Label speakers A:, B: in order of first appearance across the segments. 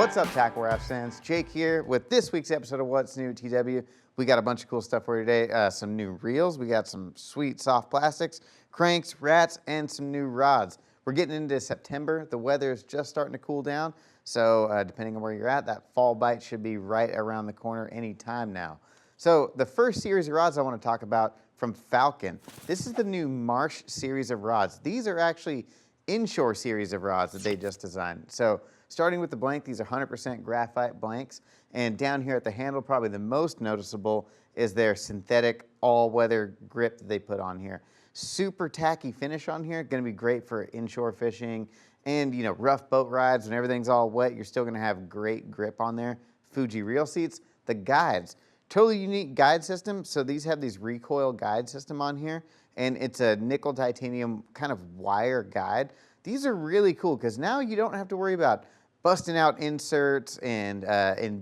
A: What's up, Tackle Warehouse fans? Jake here with this week's episode of What's New at TW. We got a bunch of cool stuff for you today. Some new reels. We got some sweet soft plastics, cranks, rats, and some new rods. We're getting into September. The weather is just starting to cool down. So depending on where you're at, that fall bite should be right around the corner any time now. So the first series of rods I want to talk about from Falcon. This is the new Marsh series of rods. These are actually Inshore series of rods that they just designed. So starting with the blank, these are 100% graphite blanks. And down here at the handle, probably the most noticeable is their synthetic all-weather grip that they put on here. Super tacky finish on here, gonna be great for inshore fishing and rough boat rides when everything's all wet, you're still gonna have great grip on there. Fuji reel seats, the guides, totally unique guide system. So these have these recoil guide system on here, and it's a nickel titanium kind of wire guide. These are really cool because now you don't have to worry about busting out inserts and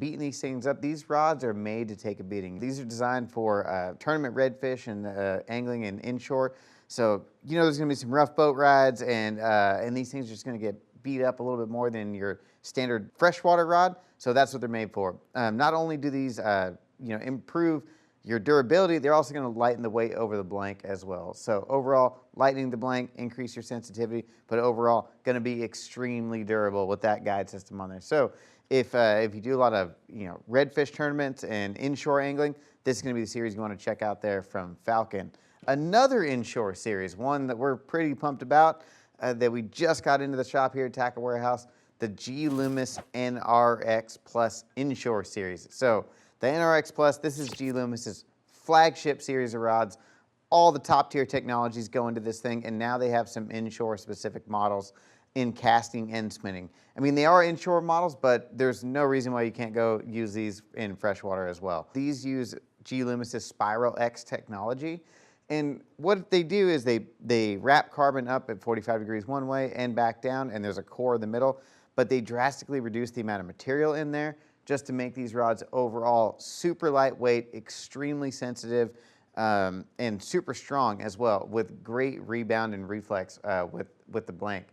A: beating these things up. These rods are made to take a beating. These are designed for tournament redfish and angling and inshore. So there's gonna be some rough boat rides, and these things are just gonna get beat up a little bit more than your standard freshwater rod. So that's what they're made for. Not only do these improve your durability, they're also going to lighten the weight over the blank as well. So overall, lightening the blank, increase your sensitivity, but overall going to be extremely durable with that guide system on there. So if you do a lot of redfish tournaments and inshore angling, this is going to be the series you want to check out there from Falcon. Another inshore series, one that we're pretty pumped about, that we just got into the shop here at Tackle Warehouse, the Loomis NRX Plus Inshore series. So the NRX Plus, this is Loomis's flagship series of rods. All the top tier technologies go into this thing, and now they have some inshore specific models in casting and spinning. I mean, they are inshore models, but there's no reason why you can't go use these in freshwater as well. These use Loomis's Spiral X technology, and what they do is they wrap carbon up at 45 degrees one way and back down, and there's a core in the middle, but they drastically reduce the amount of material in there just to make these rods overall super lightweight, extremely sensitive, and super strong as well, with great rebound and reflex with the blank.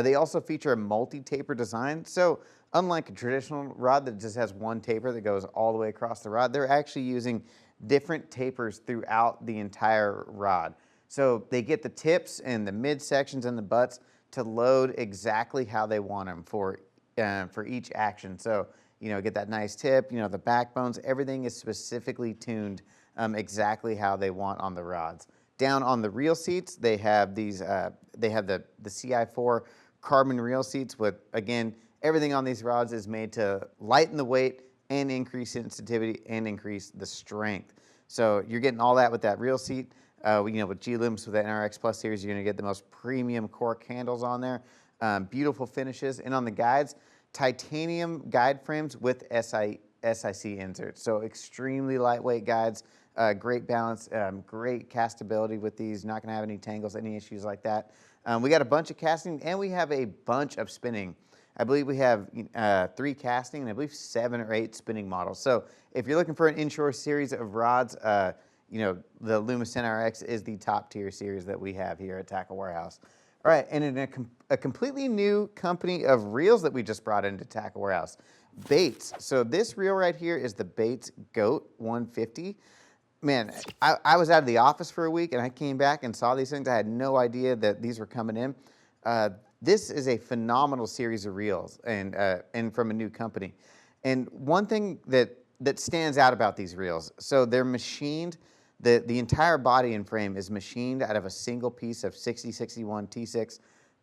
A: They also feature a multi-taper design. So unlike a traditional rod that just has one taper that goes all the way across the rod, they're actually using different tapers throughout the entire rod. So they get the tips and the midsections and the butts to load exactly how they want them for each action. So get that nice tip, the backbones, everything is specifically tuned exactly how they want on the rods. Down on the reel seats, they have these, they have the CI4 carbon reel seats with, again, everything on these rods is made to lighten the weight and increase sensitivity and increase the strength. So you're getting all that with that reel seat. With Loomis with the NRX Plus series, you're gonna get the most premium cork handles on there, beautiful finishes, and on the guides, titanium guide frames with SIC inserts. So extremely lightweight guides, great balance, great castability with these. Not gonna have any tangles, any issues like that. We got a bunch of casting and we have a bunch of spinning. I believe we have 3 casting and I believe 7 or 8 spinning models. So if you're looking for an inshore series of rods, the Loomis NRX is the top tier series that we have here at Tackle Warehouse. All right, and in a completely new company of reels that we just brought into Tackle Warehouse, Baits. So this reel right here is the Baits Goat 150. Man, I was out of the office for a week and I came back and saw these things. I had no idea that these were coming in. This is a phenomenal series of reels and from a new company. And one thing that stands out about these reels, so they're machined. The entire body and frame is machined out of a single piece of 6061 T6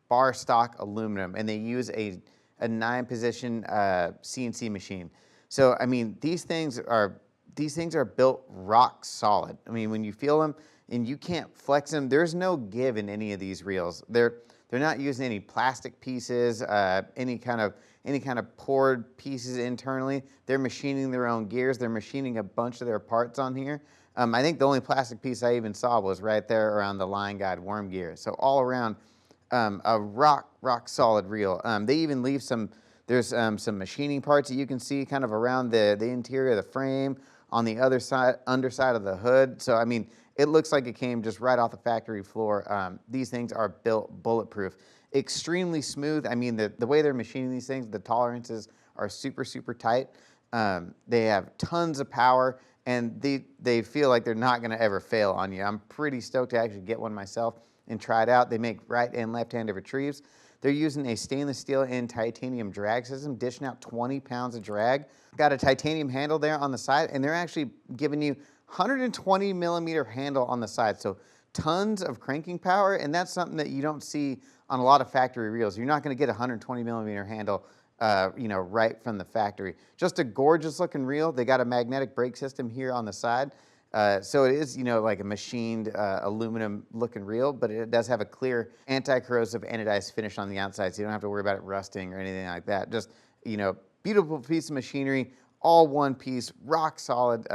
A: bar stock aluminum, and they use a 9-position CNC machine. So I mean, these things are built rock solid. I mean, when you feel them and you can't flex them, there's no give in any of these reels. They're not using any plastic pieces, any kind of poured pieces internally. They're machining their own gears. They're machining a bunch of their parts on here. I think the only plastic piece I even saw was right there around the line guide worm gear. So all around, a rock solid reel. They even leave there's some machining parts that you can see kind of around the interior of the frame, on the underside of the hood. So I mean, it looks like it came just right off the factory floor. These things are built bulletproof. extremely smooth. I mean, the way they're machining these things, the tolerances are super, super tight. They have tons of power, and they feel like they're not going to ever fail on you. I'm pretty stoked to actually get one myself and try it out. They make right and left-handed retrieves. They're using a stainless steel and titanium drag system, dishing out 20 pounds of drag. Got a titanium handle there on the side, and they're actually giving you 120 millimeter handle on the side. So tons of cranking power, and that's something that you don't see on a lot of factory reels. You're not going to get a 120 millimeter handle right from the factory. Just a gorgeous looking reel. They got a magnetic brake system here on the side. So it is, like a machined aluminum looking reel, but it does have a clear anti-corrosive anodized finish on the outside, so you don't have to worry about it rusting or anything like that. Just, beautiful piece of machinery, all one piece, rock solid,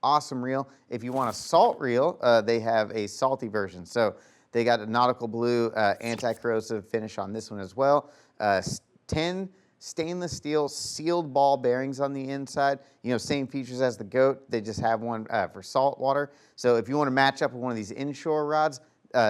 A: awesome reel. If you want a salt reel, they have a salty version. So they got a nautical blue anti-corrosive finish on this one as well. 10 stainless steel sealed ball bearings on the inside. Same features as the Goat. They just have one for salt water. So if you want to match up with one of these inshore rods,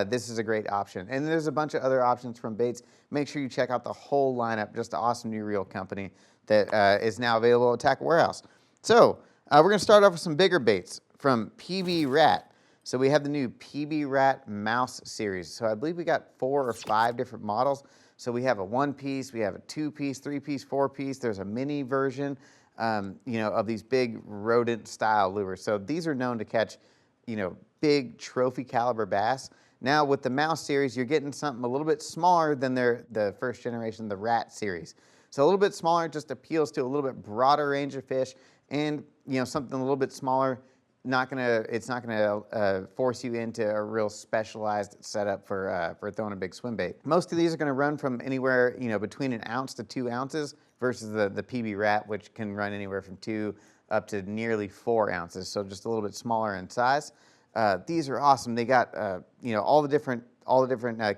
A: this is a great option. And there's a bunch of other options from Baits. Make sure you check out the whole lineup. Just an awesome new reel company that is now available at Tackle Warehouse. So we're going to start off with some bigger baits from PB Rat. So we have the new PB Rat Mouse series. So I believe we got 4 or 5 different models. So we have a 1-piece, we have a 2-piece, 3-piece, 4-piece. There's a mini version, of these big rodent-style lures. So these are known to catch, big trophy caliber bass. Now with the Mouse series, you're getting something a little bit smaller than the first generation, the Rat series. So a little bit smaller just appeals to a little bit broader range of fish, and something a little bit smaller. It's not gonna force you into a real specialized setup for throwing a big swim bait. Most of these are gonna run from anywhere between 1 ounce to 2 ounces versus the PB Rat, which can run anywhere from 2 up to nearly 4 ounces. So just a little bit smaller in size. These are awesome. They got all the different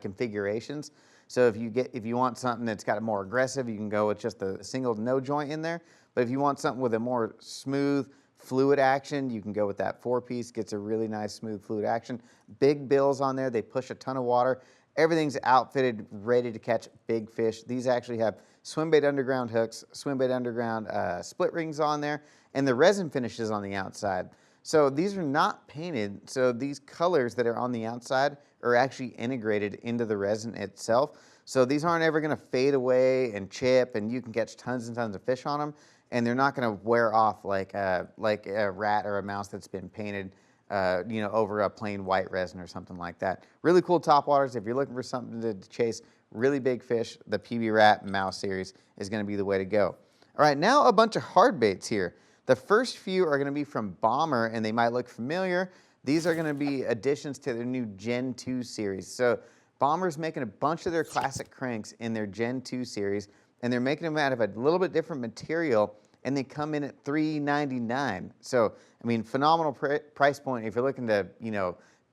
A: configurations. So if you want something that's got a more aggressive, you can go with just a single no joint in there. But if you want something with a more smooth, fluid action, you can go with that 4-piece. Gets a really nice smooth fluid action. Big bills on there. They push a ton of water. Everything's outfitted, ready to catch big fish. These actually have swim bait underground hooks, swim bait underground split rings on there, and the resin finishes on the outside. So these are not painted. So these colors that are on the outside are actually integrated into the resin itself. So these aren't ever going to fade away and chip, and you can catch tons and tons of fish on them. And they're not going to wear off like a rat or a mouse that's been painted, over a plain white resin or something like that. Really cool topwaters. If you're looking for something to chase really big fish, the PB Rat Mouse series is going to be the way to go. All right, now a bunch of hard baits here. The first few are going to be from Bomber, and they might look familiar. These are going to be additions to their new Gen 2 series. So Bomber's making a bunch of their classic cranks in their Gen 2 series, and they're making them out of a little bit different material, and they come in at $3.99. So, I mean, phenomenal price point. If you're looking to,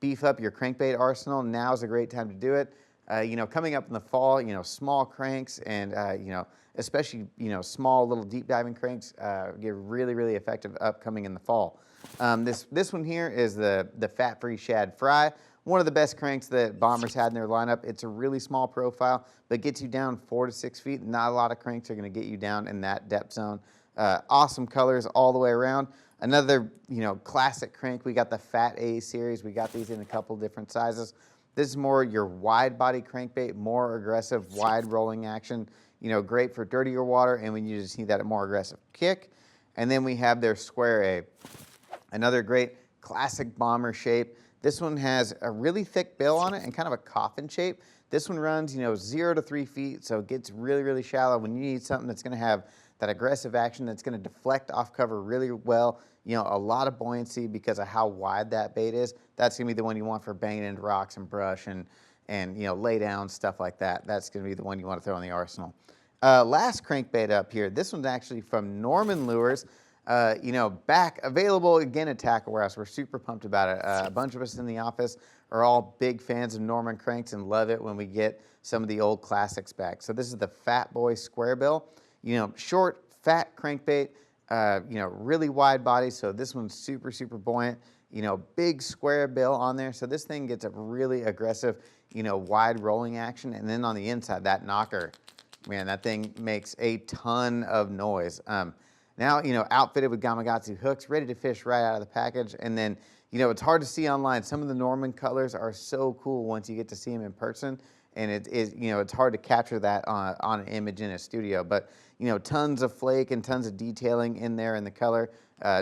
A: beef up your crankbait arsenal, now's a great time to do it. Coming up in the fall, small cranks and, especially, small little deep diving cranks get really, really effective upcoming in the fall. This one here is the fat-free shad fry. One of the best cranks that Bomber's had in their lineup. It's a really small profile, but gets you down 4 to 6 feet. Not a lot of cranks are going to get you down in that depth zone. Awesome colors all the way around. Another, classic crank. We got the Fat A series. We got these in a couple different sizes. This is more your wide body crankbait, more aggressive, wide rolling action. Great for dirtier water, and when you just need that more aggressive kick. And then we have their Square A. Another great classic Bomber shape. This one has a really thick bill on it and kind of a coffin shape. This one runs, 0 to 3 feet, so it gets really, really shallow. When you need something that's going to have that aggressive action, that's going to deflect off cover really well, a lot of buoyancy because of how wide that bait is, that's going to be the one you want for banging into rocks and brush and lay down, stuff like that. That's going to be the one you want to throw in the arsenal. Last crankbait up here. This one's actually from Norman Lures. Back available again at Tackle Warehouse. We're super pumped about it. A bunch of us in the office are all big fans of Norman cranks and love it when we get some of the old classics back. So this is the Fat Boy Square Bill. Short, fat crankbait, really wide body. So this one's super, super buoyant. Big square bill on there. So this thing gets a really aggressive wide rolling action. And then on the inside, that knocker, man, that thing makes a ton of noise. Now, outfitted with Gamakatsu hooks, ready to fish right out of the package. And then, it's hard to see online. Some of the Norman colors are so cool once you get to see them in person. And it's hard to capture that on an image in a studio. But, tons of flake and tons of detailing in there in the color.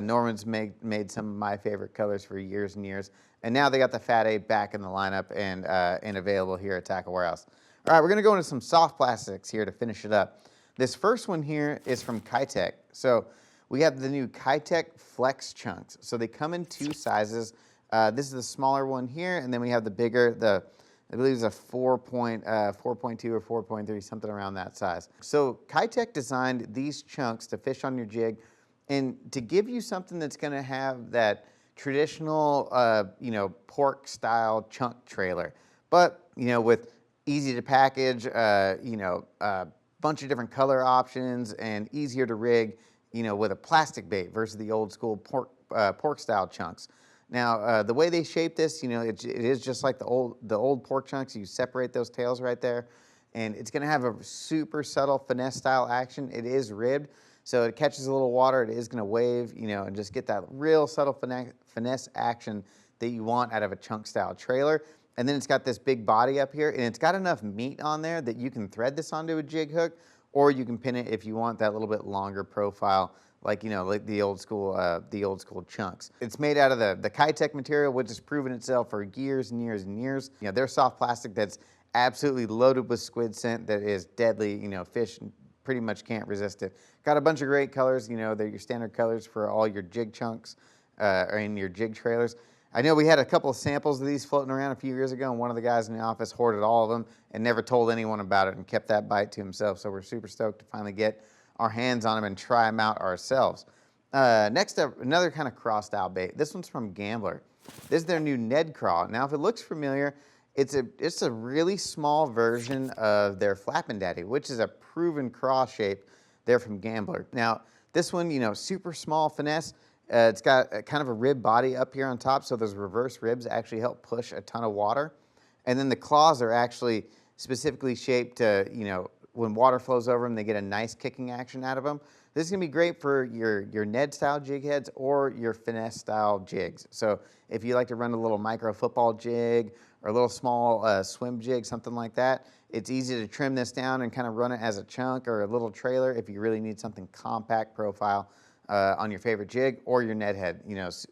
A: Norman's made some of my favorite colors for years and years. And now they got the Fat 8 back in the lineup and available here at Tackle Warehouse. All right, we're gonna go into some soft plastics here to finish it up. This first one here is from Keitech. So we have the new Keitech Flex chunks. So they come in 2 sizes. This is the smaller one here, and then we have the bigger, I believe it's a 4.2 or 4.3, something around that size. So Keitech designed these chunks to fish on your jig and to give you something that's gonna have that traditional, pork style chunk trailer, but, with easy to package, bunch of different color options and easier to rig, with a plastic bait versus the old school pork style chunks. Now, the way they shape this, it is just like the old pork chunks. You separate those tails right there, and it's going to have a super subtle finesse style action. It is ribbed, so it catches a little water. It is going to wave, and just get that real subtle finesse action that you want out of a chunk style trailer. And then it's got this big body up here, and it's got enough meat on there that you can thread this onto a jig hook, or you can pin it if you want that little bit longer profile, like like the old school chunks. It's made out of the Keitech material, which has proven itself for years and years and years. They're soft plastic that's absolutely loaded with squid scent that is deadly. Fish pretty much can't resist it. Got a bunch of great colors. They're your standard colors for all your jig chunks or in your jig trailers. I know we had a couple of samples of these floating around a few years ago, and one of the guys in the office hoarded all of them and never told anyone about it and kept that bite to himself. So we're super stoked to finally get our hands on them and try them out ourselves. Next up, another kind of crossed out bait. This one's from Gambler. This is their new Ned Crawl. Now, if it looks familiar, it's a really small version of their Flappin' Daddy, which is a proven craw shape there from Gambler. Now, this one, super small finesse. It's got kind of a rib body up here on top, so those reverse ribs actually help push a ton of water. And then the claws are actually specifically shaped to, when water flows over them, they get a nice kicking action out of them. This is gonna be great for your Ned style jig heads or your finesse style jigs. So if you like to run a little micro football jig or a little small swim jig, something like that, it's easy to trim this down and kind of run it as a chunk or a little trailer if you really need something compact profile on your favorite jig or your Ned head.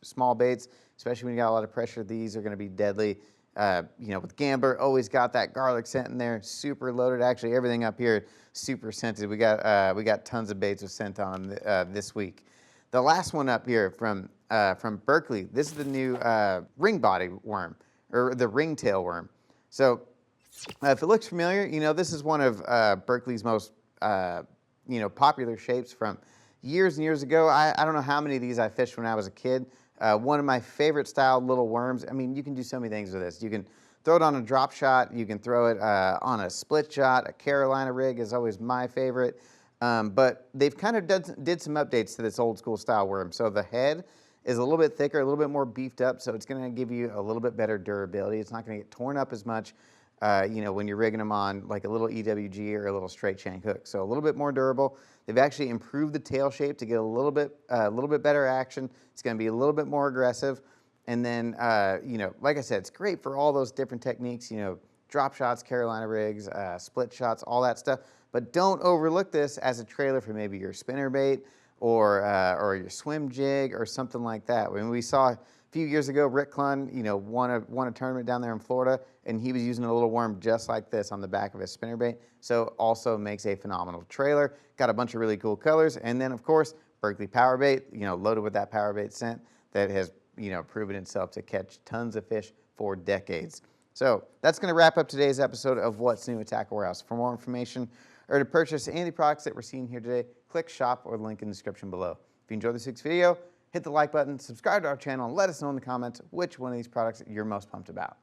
A: Small baits, especially when you got a lot of pressure, these are gonna be deadly. With Gambler, always got that garlic scent in there, super loaded. Actually, everything up here, super scented. We got tons of baits with scent on them this week. The last one up here from Berkeley, this is the new ring body worm, or the ringtail worm. So if it looks familiar, this is one of Berkeley's most popular shapes from years and years ago. I don't know how many of these I fished when I was a kid. One of my favorite style little worms. I mean, you can do so many things with this. You can throw it on a drop shot. You can throw it on a split shot. A Carolina rig is always my favorite. But they've kind of did some updates to this old school style worm. So the head is a little bit thicker, a little bit more beefed up. So it's going to give you a little bit better durability. It's not going to get torn up as much, when you're rigging them on like a little EWG or a little straight shank hook. So a little bit more durable. They've actually improved the tail shape to get a little bit better action. It's going to be a little bit more aggressive. And then, like I said, it's great for all those different techniques, drop shots, Carolina rigs, split shots, all that stuff. But don't overlook this as a trailer for maybe your spinnerbait or your swim jig or something like that. When we saw a few years ago, Rick Clunn, won a tournament down there in Florida, and he was using a little worm just like this on the back of his spinnerbait. So also makes a phenomenal trailer. Got a bunch of really cool colors. And then, of course, Berkeley power bait, loaded with that power bait scent that has, proven itself to catch tons of fish for decades. So that's going to wrap up today's episode of What's New at Tackle Warehouse. For more information or to purchase any of the products that we're seeing here today, click shop or the link in the description below. If you enjoyed this week's video, hit the like button, subscribe to our channel, and let us know in the comments which one of these products you're most pumped about.